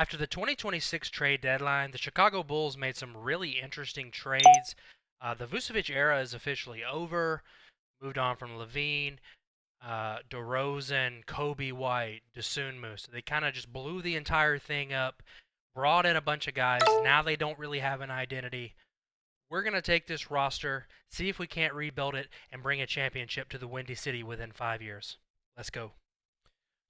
After the 2026 trade deadline, the Chicago Bulls made some really interesting trades. The Vucevic era is officially over. Moved on from Levine, DeRozan, Coby White, Dosunmu. So they kind of just blew the entire thing up, brought in a bunch of guys. Now they don't really have an identity. We're going to take this roster, see if we can't rebuild it, and bring a championship to the Windy City within 5 years. Let's go.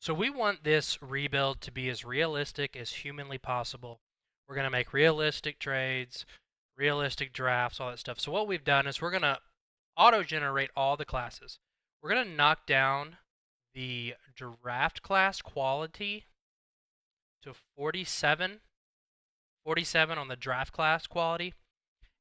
So we want this rebuild to be as realistic as humanly possible. We're going to make realistic trades, realistic drafts, all that stuff. So what we've done is we're going to auto-generate all the classes. We're going to knock down the draft class quality to 47 on the draft class quality.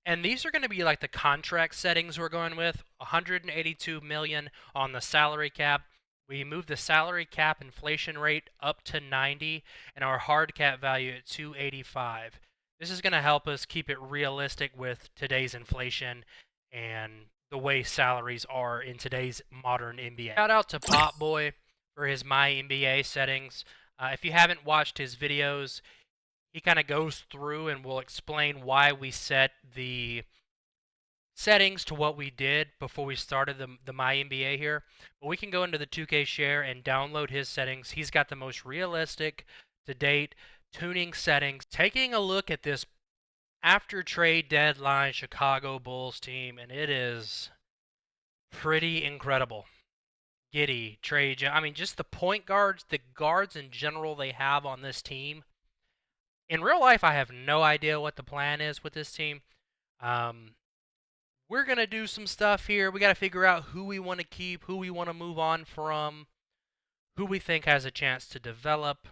And these are going to be like the contract settings we're going with. 182 million on the salary cap. We moved the salary cap inflation rate up to 90 and our hard cap value at 285. This is going to help us keep it realistic with today's inflation and the way salaries are in today's modern NBA. Shout out to Pop Boy for his My NBA settings. If you haven't watched his videos, he kind of goes through and will explain why we set the settings to what we did before we started the My NBA here. But we can go into the 2K share and download his settings. He's got the most realistic to date tuning settings. Taking a look at this after trade deadline Chicago Bulls team, and it is pretty incredible. Giddy, Trey, I mean, just the point guards, the guards in general they have on this team. In real life, I have no idea what the plan is with this team. We're going to do some stuff here. We got to figure out who we want to keep, who we want to move on from, who we think has a chance to develop.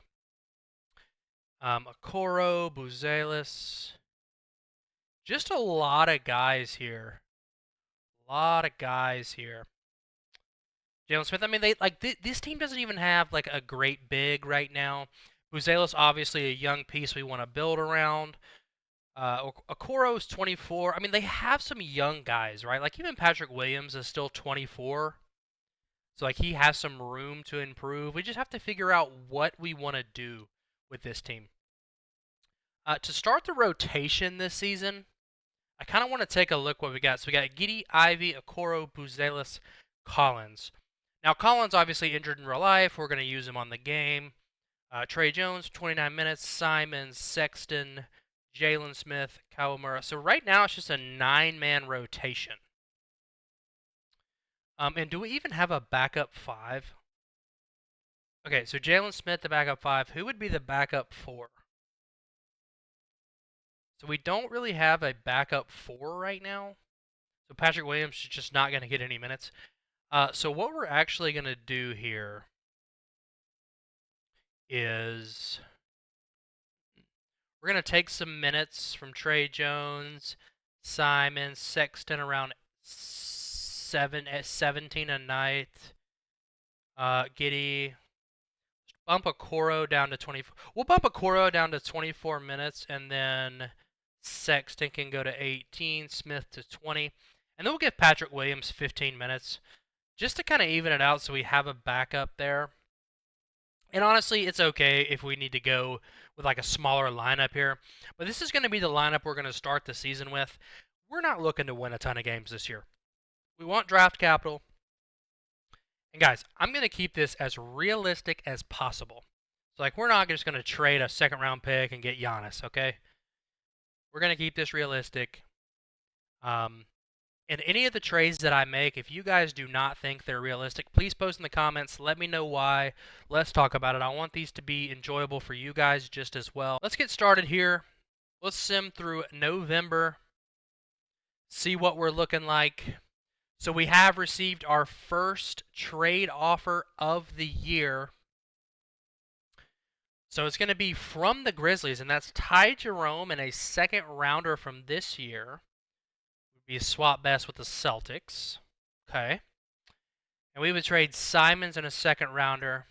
Okoro, Buzelis. Just a lot of guys here. Jalen Smith, I mean, this team doesn't even have like a great big right now. Buzelis, obviously a young piece we want to build around. Okoro's 24. I mean, they have some young guys, right? Like even Patrick Williams is still 24. So like he has some room to improve. We just have to figure out what we want to do with this team. To start the rotation this season, I kind of want to take a look what we got. So we got Giddey, Ivey, Okoro, Buzelis, Collins. Now Collins obviously injured in real life. We're going to use him on the game. Trey Jones, 29 minutes. Simons, Sexton, Jalen Smith, Kawamura. So right now it's just a 9-man rotation. And do we even have a backup 5? Okay, so Jalen Smith, the backup 5. Who would be the backup 4? So we don't really have a backup 4 right now. So Patrick Williams is just not going to get any minutes. So what we're actually going to do here is we're going to take some minutes from Trey Jones, Simon, Sexton around 17 a night. Giddey. Bump Okoro down to 24. We'll bump Okoro down to 24 minutes, and then Sexton can go to 18, Smith to 20. And then we'll give Patrick Williams 15 minutes just to kind of even it out so we have a backup there. And honestly, it's okay if we need to go with like a smaller lineup here. But this is going to be the lineup we're going to start the season with. We're not looking to win a ton of games this year. We want draft capital. And guys, I'm going to keep this as realistic as possible. So like we're not just going to trade a second-round pick and get Giannis, okay? We're going to keep this realistic. And any of the trades that I make, if you guys do not think they're realistic, please post in the comments. Let me know why. Let's talk about it. I want these to be enjoyable for you guys just as well. Let's get started here. Let's sim through November. See what we're looking like. So we have received our first trade offer of the year. So it's going to be from the Grizzlies, and that's Ty Jerome and a second rounder from this year. Would be a swap best with the Celtics. Okay. And we would trade Simons and a second rounder.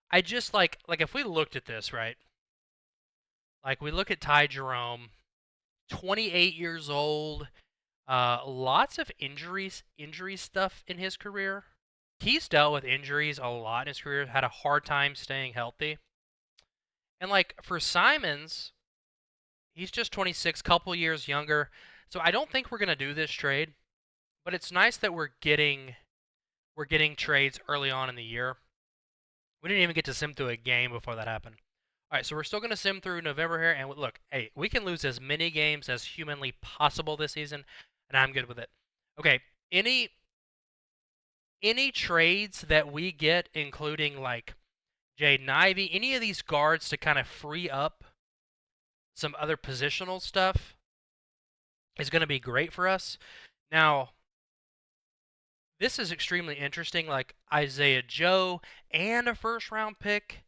I just like if we looked at this, right? Like we look at Ty Jerome, 28 years old. Lots of injury stuff in his career. He's dealt with injuries a lot in his career, had a hard time staying healthy. And like for Simons, he's just 26, couple years younger. So I don't think we're going to do this trade, but it's nice that we're getting trades early on in the year. We didn't even get to sim through a game before that happened. All right, so we're still going to sim through November here, and look, hey, we can lose as many games as humanly possible this season, and I'm good with it. Okay, any trades that we get, including like Jaden Ivey, any of these guards to kind of free up some other positional stuff is going to be great for us. Now, this is extremely interesting. Like Isaiah Joe and a first round pick.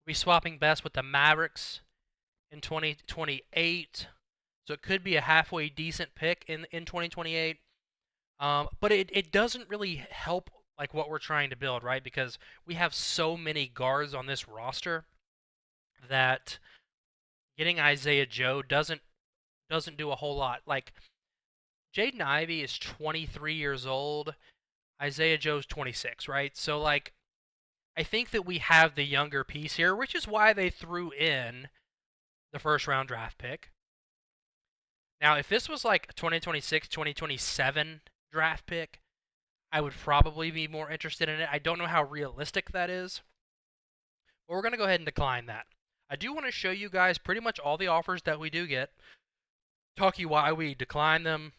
We'll be swapping best with the Mavericks in 2028. So it could be a halfway decent pick in 2028. But it doesn't really help like what we're trying to build, right? Because we have so many guards on this roster that getting Isaiah Joe doesn't do a whole lot. Like Jaden Ivey is 23 years old. Isaiah Joe's 26, right? So like I think that we have the younger piece here, which is why they threw in the first round draft pick. Now, if this was like a 2026, 2027 draft pick, I would probably be more interested in it. I don't know how realistic that is, but we're going to go ahead and decline that. I do want to show you guys pretty much all the offers that we do get, talk you why we decline them.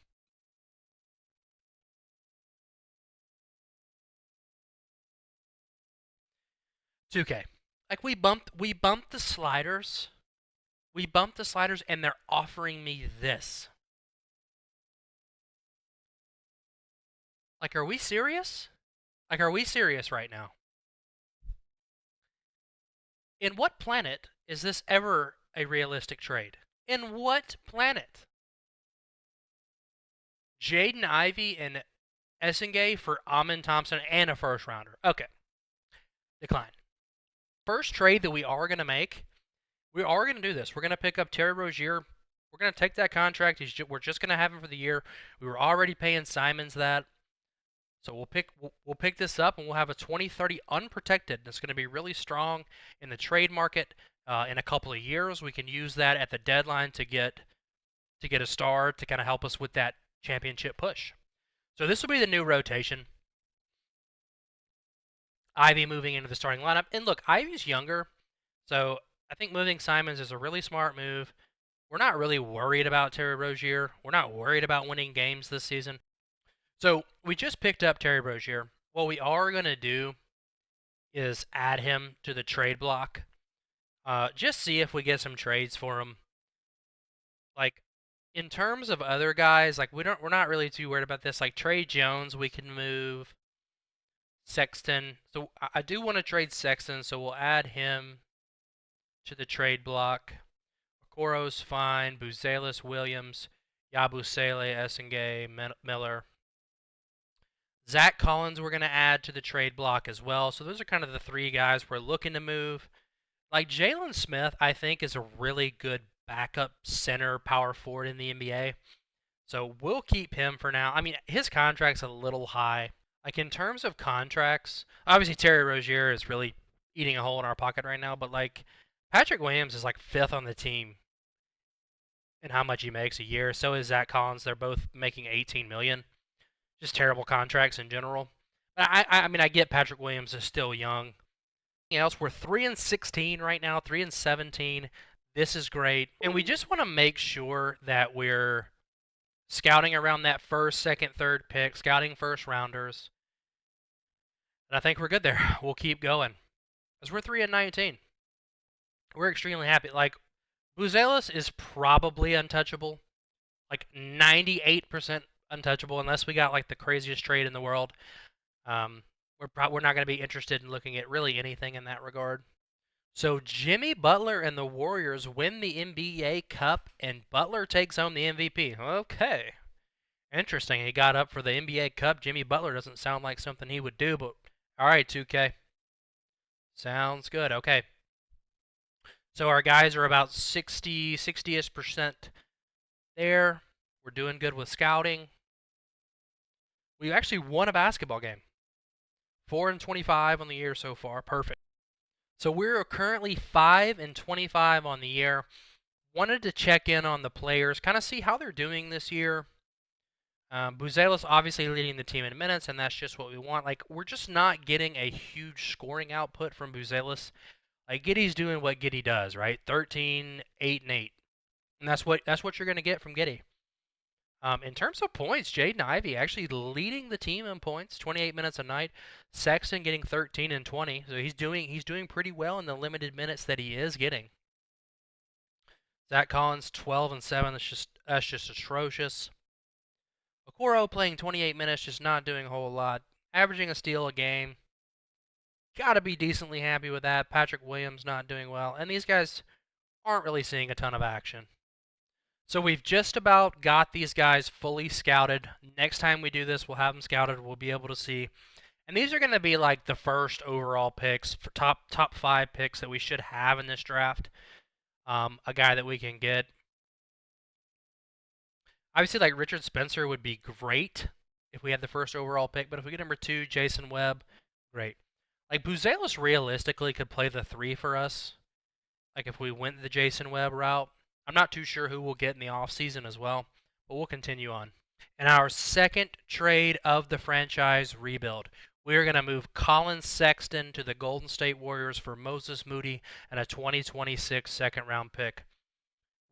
It's okay. Like we bumped the sliders. We bumped the sliders and they're offering me this. Like, are we serious? Like, are we serious right now? In what planet is this ever a realistic trade? In what planet? Jaden Ivey and Essengay for Amin Thompson and a first rounder. Okay, decline. First trade that we are going to make, we are going to do this. We're going to pick up Terry Rozier. We're going to take that contract. We're just going to have him for the year. We were already paying Simons that. So we'll pick this up and we'll have a 2030 unprotected. It's going to be really strong in the trade market in a couple of years. We can use that at the deadline to get a star to kind of help us with that championship push. So this will be the new rotation. Ivey moving into the starting lineup. And look, Ivey's younger, so I think moving Simons is a really smart move. We're not really worried about Terry Rozier. We're not worried about winning games this season. So we just picked up Terry Rozier. What we are going to do is add him to the trade block. Just see if we get some trades for him. Like, in terms of other guys, like we're not really too worried about this. Like Trey Jones, we can move. Sexton. So I do want to trade Sexton, so we'll add him to the trade block. Okoro's fine. Buzelis, Williams, Yabusele, Essengay, Miller. Zach Collins we're going to add to the trade block as well. So those are kind of the three guys we're looking to move. Like Jalen Smith, I think, is a really good backup center power forward in the NBA. So we'll keep him for now. I mean, his contract's a little high. Like in terms of contracts, obviously Terry Rozier is really eating a hole in our pocket right now, but like Patrick Williams is like fifth on the team in how much he makes a year. So is Zach Collins. They're both making 18 million. Just terrible contracts in general. I mean I get Patrick Williams is still young. Anything else? We're 3-16 right now, 3-17. This is great, and we just want to make sure that we're scouting around that first, second, third pick, scouting first rounders. And I think we're good there. We'll keep going. Because we're 3-19. We're extremely happy. Like, Buzelis is probably untouchable. Like, 98% untouchable, unless we got, like, the craziest trade in the world. We're not going to be interested in looking at really anything in that regard. So, Jimmy Butler and the Warriors win the NBA Cup, and Butler takes home the MVP. Okay. Interesting. He got up for the NBA Cup. Jimmy Butler doesn't sound like something he would do, but all right, 2K. Sounds good. Okay. So our guys are about 60-ish% there. We're doing good with scouting. We actually won a basketball game. 4-25 on the year so far. Perfect. So we're currently 5-25 on the year. Wanted to check in on the players, kind of see how they're doing this year. Buzelis obviously leading the team in minutes, and that's just what we want. Like, we're just not getting a huge scoring output from Buzelis. Like, Giddey's doing what Giddey does, right? 13, 8, and 8. And that's what you're going to get from Giddey. In terms of points, Jaden Ivey actually leading the team in points, 28 minutes a night. Sexton getting 13 and 20, so he's doing pretty well in the limited minutes that he is getting. Zach Collins 12 and 7. That's just atrocious. Okoro playing 28 minutes, just not doing a whole lot, averaging a steal a game. Gotta be decently happy with that. Patrick Williams not doing well, and these guys aren't really seeing a ton of action. So we've just about got these guys fully scouted. Next time we do this, we'll have them scouted. We'll be able to see. And these are going to be like the first overall picks, for top 5 picks that we should have in this draft. A guy that we can get. Obviously, like Richard Spencer would be great if we had the first overall pick. But if we get number 2, Jason Webb, great. Like Buzelis realistically could play the 3 for us. Like if we went the Jason Webb route. I'm not too sure who we'll get in the offseason as well, but we'll continue on. And our second trade of the franchise rebuild, we're going to move Colin Sexton to the Golden State Warriors for Moses Moody and a 2026 second-round pick.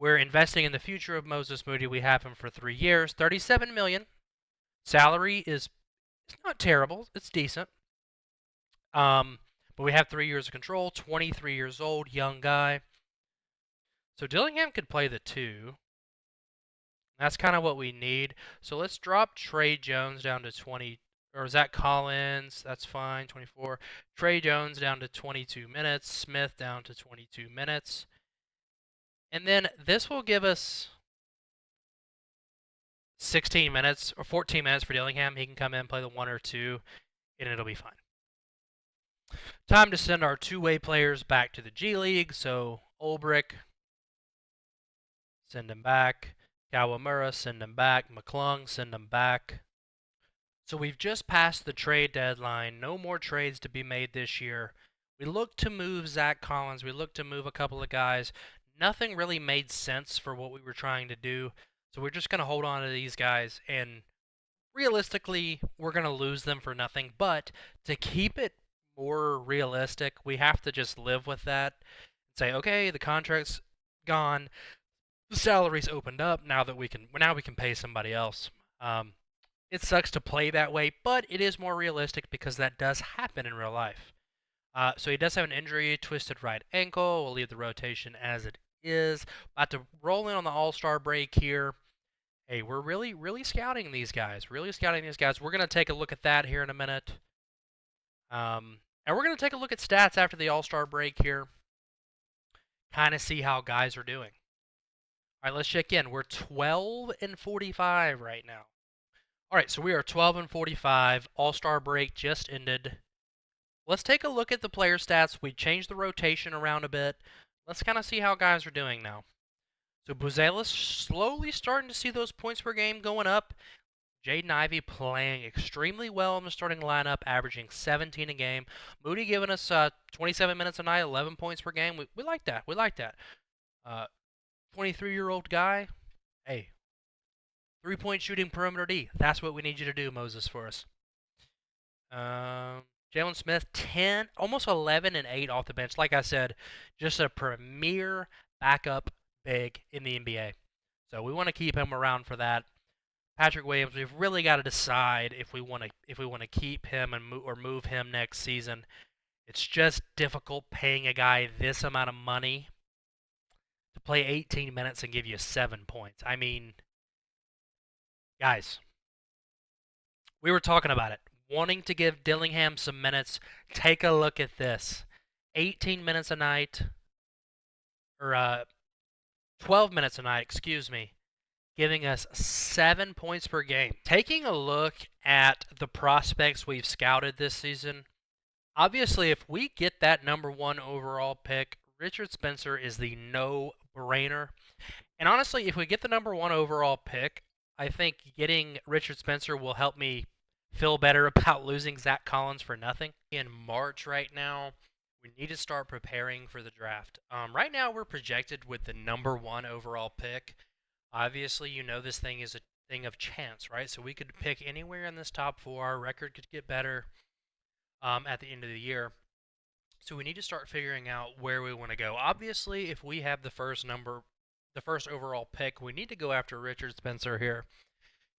We're investing in the future of Moses Moody. We have him for 3 years, $37 million. Salary is not terrible. It's decent. But we have 3 years of control, 23 years old, young guy. So Dillingham could play the 2. That's kind of what we need. So let's drop Trey Jones down to 20, or Zach Collins, that's fine, 24. Trey Jones down to 22 minutes. Smith down to 22 minutes. And then this will give us 16 minutes, or 14 minutes for Dillingham. He can come in, play the 1 or 2, and it'll be fine. Time to send our two-way players back to the G League. So Ulbrich, send him back. Kawamura, send him back. McClung, send him back. So we've just passed the trade deadline. No more trades to be made this year. We looked to move Zach Collins. We looked to move a couple of guys. Nothing really made sense for what we were trying to do. So we're just going to hold on to these guys. And realistically, we're going to lose them for nothing. But to keep it more realistic, we have to just live with that. And say, okay, the contract's gone. The salary's opened up now we can pay somebody else. It sucks to play that way, but it is more realistic because that does happen in real life. So he does have an injury, twisted right ankle. We'll leave the rotation as it is. About to roll in on the All-Star break here. Hey, we're really scouting these guys. We're going to take a look at that here in a minute. And we're going to take a look at stats after the All-Star break here. Kind of see how guys are doing. All right, let's check in. We're 12-45 right now. All right, so we are 12-45. All-Star break just ended. Let's take a look at the player stats. We changed the rotation around a bit. Let's kind of see how guys are doing now. So Buzelis slowly starting to see those points per game going up. Jaden Ivey playing extremely well in the starting lineup, averaging 17 a game. Moody giving us 27 minutes a night, 11 points per game. We like that. 23-year-old guy, hey, 3-point shooting perimeter D. That's what we need you to do, Moses, for us. Jalen Smith, 10, almost 11 and 8 off the bench. Like I said, just a premier backup big in the NBA. So we want to keep him around for that. Patrick Williams, we've really got to decide if we want to keep him or move him next season. It's just difficult paying a guy this amount of money to play 18 minutes and give you 7 points. I mean, guys, we were talking about it. Wanting to give Dillingham some minutes. Take a look at this. 18 minutes a night, or 12 minutes a night, excuse me, giving us 7 points per game. Taking a look at the prospects we've scouted this season, obviously if we get that number 1 overall pick, Richard Spencer is the no-brainer. And honestly, if we get the number 1 overall pick, I think getting Richard Spencer will help me feel better about losing Zach Collins for nothing. In March right now, We need to start preparing for the draft. Right now, we're projected with the #1 overall pick. Obviously, you know this thing is a thing of chance, right? So we could pick anywhere in this top 4. Our record could get better at the end of the year. So we need to start figuring out where we want to go. Obviously, if we have the first overall pick, we need to go after Richard Spencer here.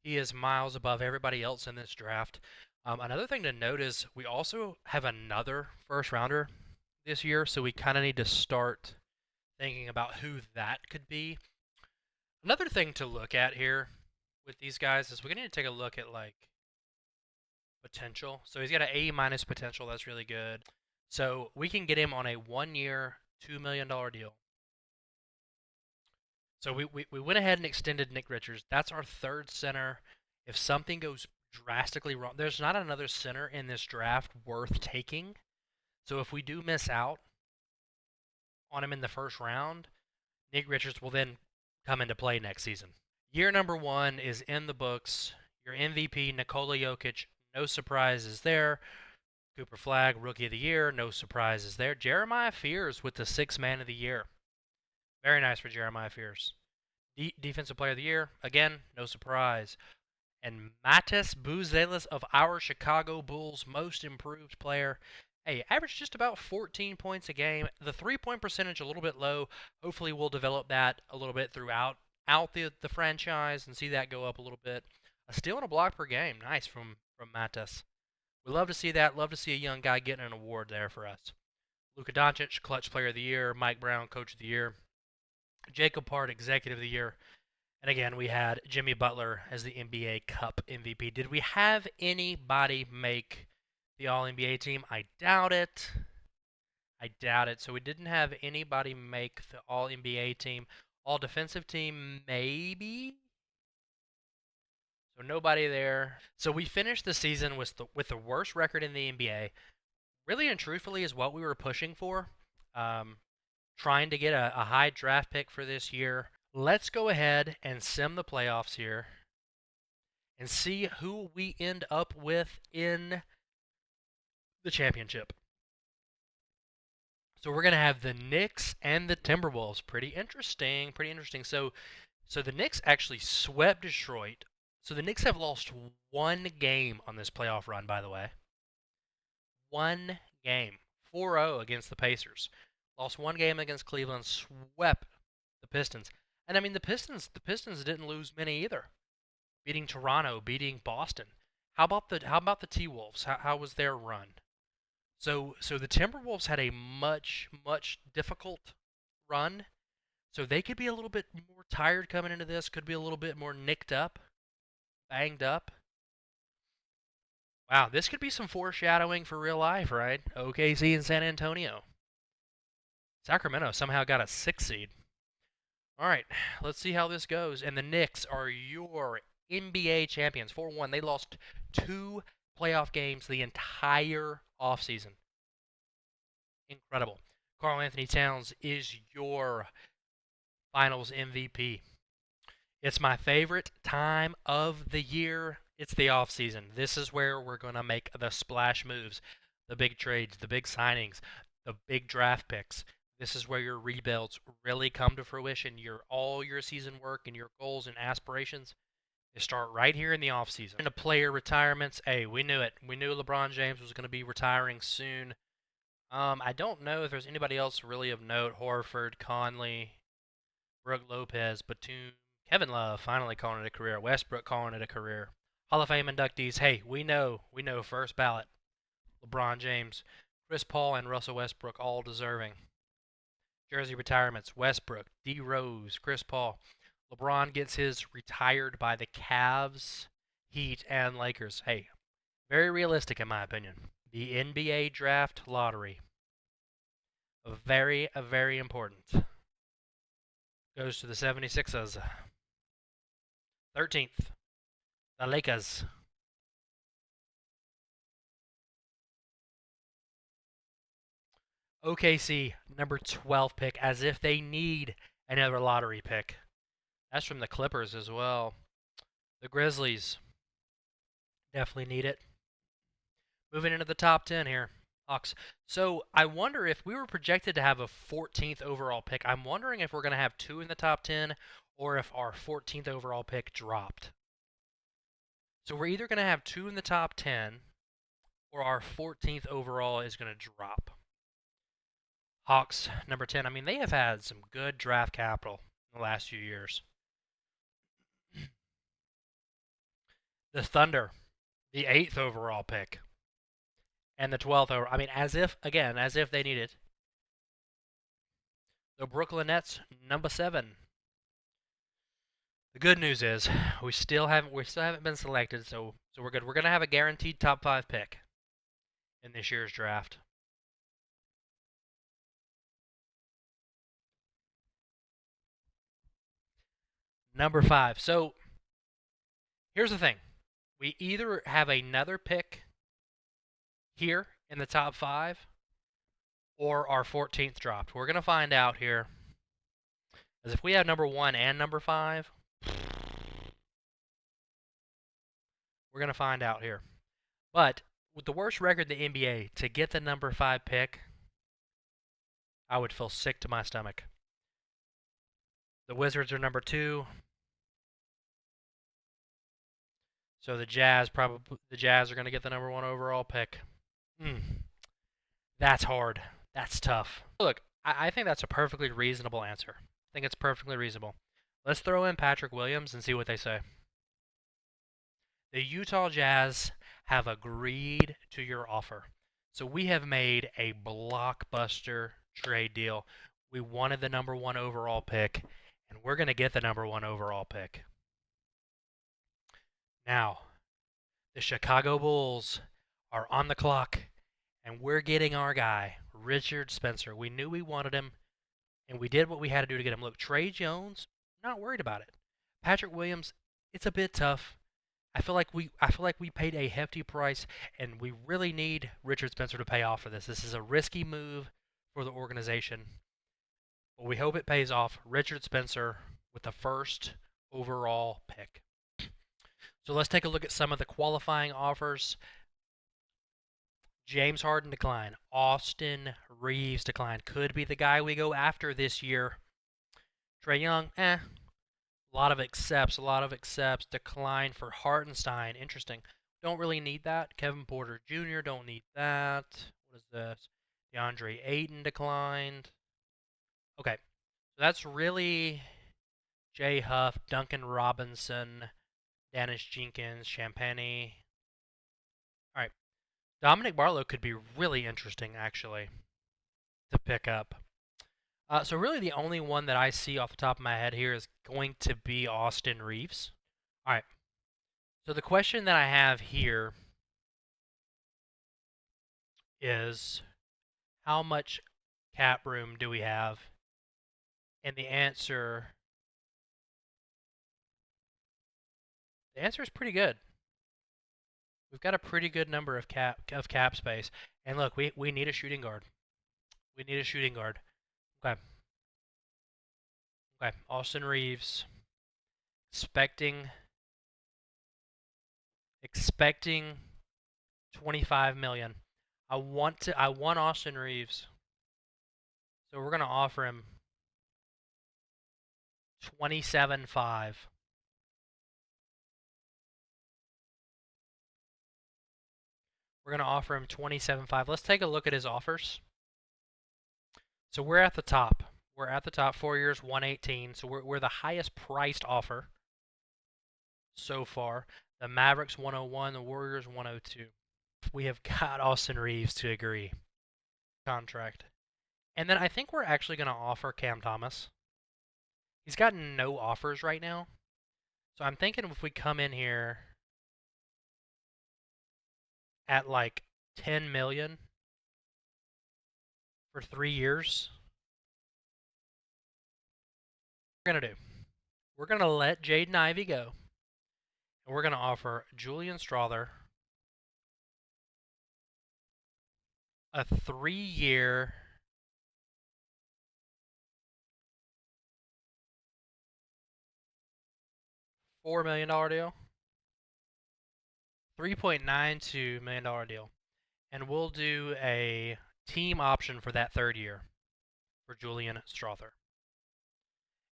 He is miles above everybody else in this draft. Another thing to note is we also have another first rounder this year, so we kind of need to start thinking about who that could be. Another thing to look at here with these guys is we're going to take a look at like potential. So he's got an A- potential. That's really good. So we can get him on a 1-year, $2 million deal. So we went ahead and extended Nick Richards. That's our third center. If something goes drastically wrong, there's not another center in this draft worth taking. So if we do miss out on him in the first round, Nick Richards will then come into play next season. Year #1 is in the books. Your MVP, Nikola Jokic, no surprises there. Cooper Flagg, Rookie of the Year, no surprises there. Jeremiah Fears with the 6th Man of the Year. Very nice for Jeremiah Fears. Defensive Player of the Year, again, no surprise. And Matas Buzelis of our Chicago Bulls, Most Improved Player. Hey, averaged just about 14 points a game. The 3-point percentage a little bit low. Hopefully we'll develop that a little bit throughout the franchise and see that go up a little bit. A steal and a block per game. Nice from Matas. We love to see that. Love to see a young guy getting an award there for us. Luka Doncic, Clutch Player of the Year. Mike Brown, Coach of the Year. Jacob Hart, Executive of the Year. And again, we had Jimmy Butler as the NBA Cup MVP. Did we have anybody make the All-NBA team? I doubt it. So we didn't have anybody make the All-NBA team. All-Defensive team, maybe? So nobody there. So we finished the season with the worst record in the NBA. Really and truthfully is what we were pushing for. Trying to get a high draft pick for this year. Let's go ahead and sim the playoffs here and see who we end up with in the championship. So we're going to have the Knicks and the Timberwolves. Pretty interesting. So the Knicks actually swept Detroit. So the Knicks have lost one game on this playoff run, by the way. One game. 4-0 against the Pacers. Lost one game against Cleveland, swept the Pistons. And I mean the Pistons didn't lose many either. Beating Toronto, beating Boston. How about the T-Wolves? How was their run? So the Timberwolves had a much difficult run. So they could be a little bit more tired coming into this, could be a little bit more nicked up, banged up. Wow, this could be some foreshadowing for real life, right? OKC and San Antonio. Sacramento somehow got a 6th seed. All right, let's see how this goes. And the Knicks are your NBA champions. 4-1. They lost 2 playoff games the entire offseason. Incredible. Karl Anthony Towns is your finals MVP. It's my favorite time of the year. It's the offseason. This is where we're going to make the splash moves, the big trades, the big signings, the big draft picks. This is where your rebuilds really come to fruition. All your season work and your goals and aspirations they start right here in the offseason. And the player retirements, hey, we knew it. We knew LeBron James was going to be retiring soon. I don't know if there's anybody else really of note. Horford, Conley, Brooke Lopez, Batum, Kevin Love finally calling it a career. Westbrook calling it a career. Hall of Fame inductees, hey, we know first ballot. LeBron James, Chris Paul, and Russell Westbrook all deserving. Jersey retirements, Westbrook, D. Rose, Chris Paul. LeBron gets his retired by the Cavs, Heat, and Lakers. Hey, very realistic in my opinion. The NBA draft lottery. Very important. Goes to the 76ers. 13th, the Lakers. OKC, number 12 pick, as if they need another lottery pick. That's from the Clippers as well. The Grizzlies definitely need it. Moving into the top 10 here. Hawks. So I wonder if we were projected to have a 14th overall pick. I'm wondering if we're going to have 2 in the top 10 or if our 14th overall pick dropped. So we're either going to have 2 in the top 10 or our 14th overall is going to drop. Hawks, number 10. I mean, they have had some good draft capital in the last few years. The Thunder, the 8th overall pick, and the 12th overall. I mean, as if they need it. The Brooklyn Nets, number 7. The good news is we still haven't been selected, so we're good. We're gonna have a guaranteed top 5 pick in this year's draft. Number 5. So here's the thing: we either have another pick here in the top 5, or our 14th dropped. We're gonna find out here. As if we have number 1 and number 5, we're gonna find out here. But with the worst record in the NBA, to get the number 5 pick, I would feel sick to my stomach. The Wizards are number 2. So the Jazz are going to get the number 1 overall pick. That's hard. That's tough. Look, I think that's a perfectly reasonable answer. I think it's perfectly reasonable. Let's throw in Patrick Williams and see what they say. The Utah Jazz have agreed to your offer. So we have made a blockbuster trade deal. We wanted the number 1 overall pick, and we're going to get the number 1 overall pick. Now, the Chicago Bulls are on the clock, and we're getting our guy, Richard Spencer. We knew we wanted him, and we did what we had to do to get him. Look, Trey Jones, not worried about it. Patrick Williams, it's a bit tough. I feel like we paid a hefty price, and we really need Richard Spencer to pay off for this. This is a risky move for the organization, but we hope it pays off. Richard Spencer with the first overall pick. So let's take a look at some of the qualifying offers. James Harden declined. Austin Reeves declined. Could be the guy we go after this year. Trae Young, A lot of accepts. Decline for Hartenstein. Interesting. Don't really need that. Kevin Porter Jr. don't need that. What is this? DeAndre Ayton declined. Okay. So that's really Jay Huff, Duncan Robinson, Dennis Jenkins, Champagny. All right. Dominic Barlow could be really interesting, actually, to pick up. So really the only one that I see off the top of my head here is going to be Austin Reeves. All right. So the question that I have here is how much cap room do we have? And the answer is pretty good. We've got a pretty good number of cap space. And look, we need a shooting guard. We need a shooting guard. Okay. Okay. Austin Reeves. Expecting 25 million. I want Austin Reeves. So we're gonna offer him 27.5. We're gonna offer him 27.5. Let's take a look at his offers. So we're at the top. We're at the top. 4 years, 118. So we're the highest priced offer so far. The Mavericks 101, the Warriors 102. We have got Austin Reeves to agree. Contract. And then I think we're actually going to offer Cam Thomas. He's gotten no offers right now. So I'm thinking if we come in here at like 10 million for 3 years, what we're going to do? We're going to let Jaden Ivey go. And we're going to offer Julian Strawther a 3-year $4 million deal. $3.92 million deal. And we'll do a team option for that 3rd year for Julian Strawther.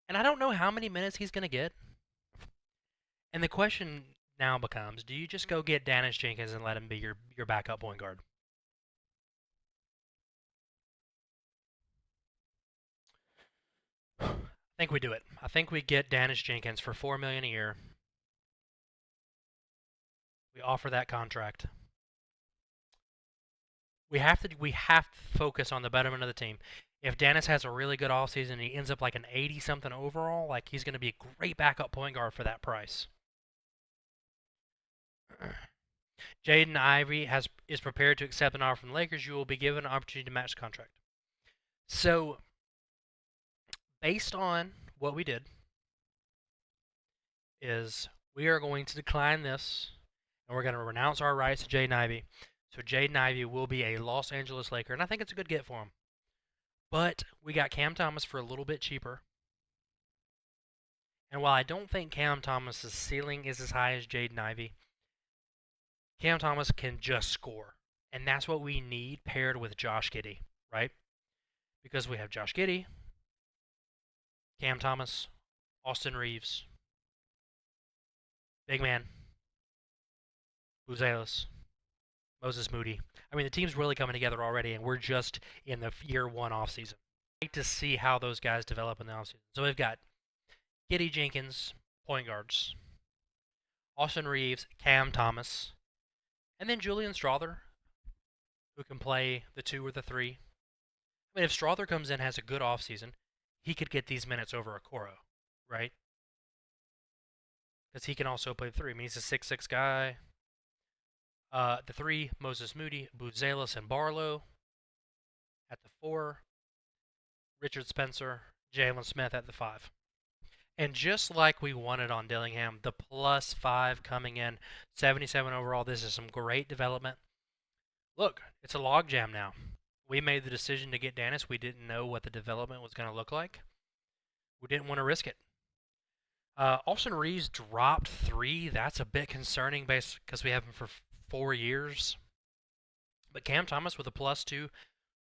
And I don't know how many minutes he's going to get. And the question now becomes, do you just go get Dennis Jenkins and let him be your backup point guard? I think we do it. I think we get Dennis Jenkins for $4 million a year. We offer that contract. We have to focus on the betterment of the team. If Dennis has a really good offseason and he ends up like an 80-something overall, like he's going to be a great backup point guard for that price. Jaden Ivey is prepared to accept an offer from the Lakers. You will be given an opportunity to match the contract. So, based on what we did, is we are going to decline this, and we're going to renounce our rights to Jaden Ivey. So Jaden Ivey will be a Los Angeles Laker, and I think it's a good get for him. But we got Cam Thomas for a little bit cheaper. And while I don't think Cam Thomas's ceiling is as high as Jaden Ivey, Cam Thomas can just score. And that's what we need paired with Josh Giddey, right? Because we have Josh Giddey, Cam Thomas, Austin Reeves, Big Man, Buzelis, Moses Moody. I mean, the team's really coming together already, and we're just in the year 1 offseason. I'd like to see how those guys develop in the offseason. So we've got Giddey Jenkins, point guards, Austin Reeves, Cam Thomas, and then Julian Strawther, who can play the 2 or the 3. I mean, if Strawther comes in and has a good offseason, he could get these minutes over Okoro, right? Because he can also play the 3. I mean, he's a 6'6" guy. The 3, Moses Moody, Buzelis, and Barlow. At the 4, Richard Spencer, Jalen Smith at the 5. And just like we wanted on Dillingham, the +5 coming in, 77 overall. This is some great development. Look, it's a logjam now. We made the decision to get Dennis. We didn't know what the development was going to look like. We didn't want to risk it. Austin Reeves dropped 3. That's a bit concerning because we have him for 4 years. But Cam Thomas with a +2,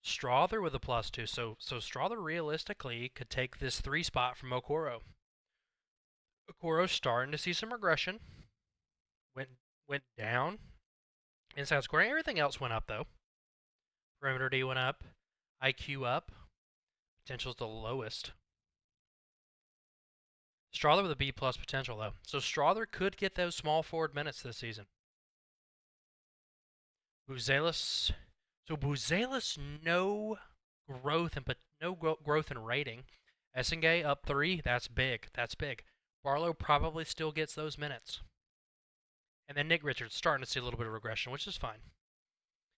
Strawther with a +2. So Strawther realistically could take this 3 spot from Okoro. Okoro's starting to see some regression. Went down. Inside scoring. Everything else went up though. Perimeter D went up. IQ up. Potential's the lowest. Strawther with a B+ potential though. So Strawther could get those small forward minutes this season. Buzelis. So Buzelis, no growth in rating. Essengay up 3. That's big. That's big. Barlow probably still gets those minutes. And then Nick Richards starting to see a little bit of regression, which is fine.